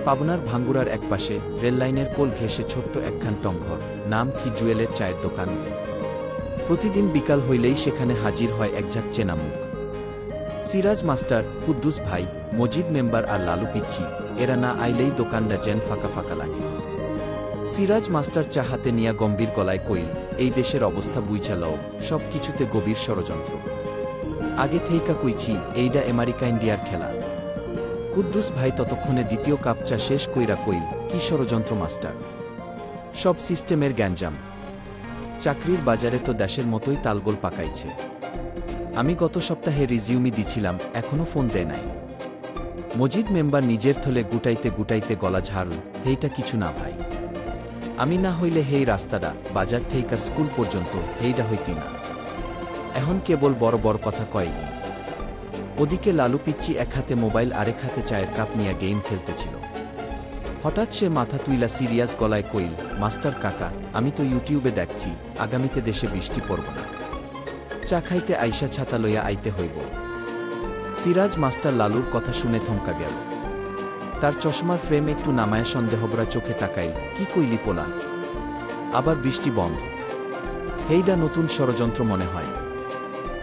পাবনার ভাঙ্গুড়ার একপাশে রেললাইনের কোল ঘেঁষে ছোট্ট একখান টংঘর, নাম কি জুয়েলের চায়ের দোকান। প্রতিদিন বিকাল হইলেই সেখানে হাজির হয় একঝাঁক চেনা মুখ। সিরাজ মাস্টার, কুদ্দুস ভাই, মজিদ মেম্বার আর লালু পিচ্চি, এরা না আইলেই দোকানটা যেন ফাঁকা ফাঁকা লাগে। সিরাজ মাস্টার চা হাতে নিয়া গম্ভীর গলায় কইল, এই দেশের অবস্থা বুইঝা লও, সব কিছুতে গভীর ষড়যন্ত্র। আগে থেইকা কইছি, এইডা আমেরিকা ইন্ডিয়ার খেলা। কুদ্দুস ভাই ততক্ষণে দ্বিতীয় কাপ চা শেষ কইরা কইল, কি ষড়যন্ত্র মাস্টার? সব সিস্টেমের গ্যাঞ্জাম। চাকরির বাজারে তো দেশের মতোই তালগোল পাকাইছে। আমি গত সপ্তাহে রিজিউমি দিছিলাম, এখনও ফোন দেয় নাই। মজিদ মেম্বার নিজের থলে গুটাইতে গুটাইতে গলা ঝাড়ল, হেইটা কিছু না ভাই। আমি না হইলে হেই রাস্তাটা বাজার থেইকা স্কুল পর্যন্ত হেইডা হইতি না। এখন কেবল বড় বড় কথা কয়নি। ওদিকে লালু পিচ্চি এক হাতে মোবাইল আরেক হাতে চায়ের কাপ নিয়ে গেম খেলতেছিল। হঠাৎ সে মাথা তুইলা সিরিয়াস গলায় কইল, মাস্টার কাকা, আমি তো ইউটিউবে দেখছি আগামীতে দেশে বৃষ্টি পড়ব না। চা খাইতে আইসা ছাতা লইয়া আইতে হইব। সিরাজ মাস্টার লালুর কথা শুনে থমকা গেল। তার চশমার ফ্রেম একটু নামায়া সন্দেহভরা চোখে তাকাইল, কি কইলি পোলা? আবার বৃষ্টি বন্ধ? হেইডা নতুন ষড়যন্ত্র মনে হয়।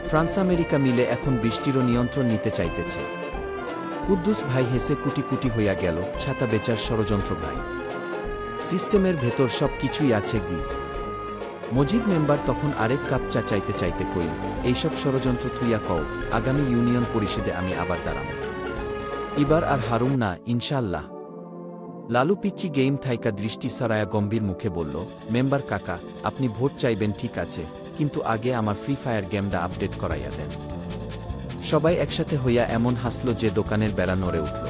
ফ্রান্স আমেরিকা মিলে এখন বৃষ্টিরও নিয়ন্ত্রণ নিতে চাইতেছে। কুদ্দুস ভাই হেসে কুটি কুটি হইয়া গেল, ছাতা বেচার ষড়যন্ত্র ভাই। সিস্টেমের ভেতর সব কিছুই আছে গি। মজিদ মেম্বার তখন আরেক কাপ চা চাইতে চাইতে কইল, এইসব ষড়যন্ত্র থুইয়া কও, আগামী ইউনিয়ন পরিষদে আমি আবার দাঁড়াম। এবার আর হারুম না, ইনশাআল্লাহ। লালু পিচ্চি গেম থাইকা দৃষ্টি সরায়া গম্ভীর মুখে বলল, মেম্বার কাকা, আপনি ভোট চাইবেন ঠিক আছে, কিন্তু আগে আমার ফ্রি ফায়ার গেমটা আপডেট করাইয়া দেন। সবাই একসাথে হইয়া এমন হাসল যে দোকানের বেড়া নড়ে উঠল।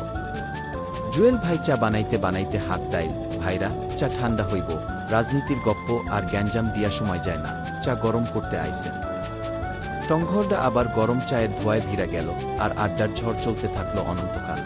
জুয়েল ভাই চা বানাইতে বানাইতে হাত দাইল, ভাইরা, চা ঠান্ডা হইব, রাজনীতির গপ্প আর গ্যাঞ্জাম দিয়া সময় যায় না, চা গরম করতে আইসেন। টংঘরটা আবার গরম চায়ের ধোঁয়ায় ভিড়া গেল, আর আড্ডার ঝড় চলতে থাকল অনন্তকাল।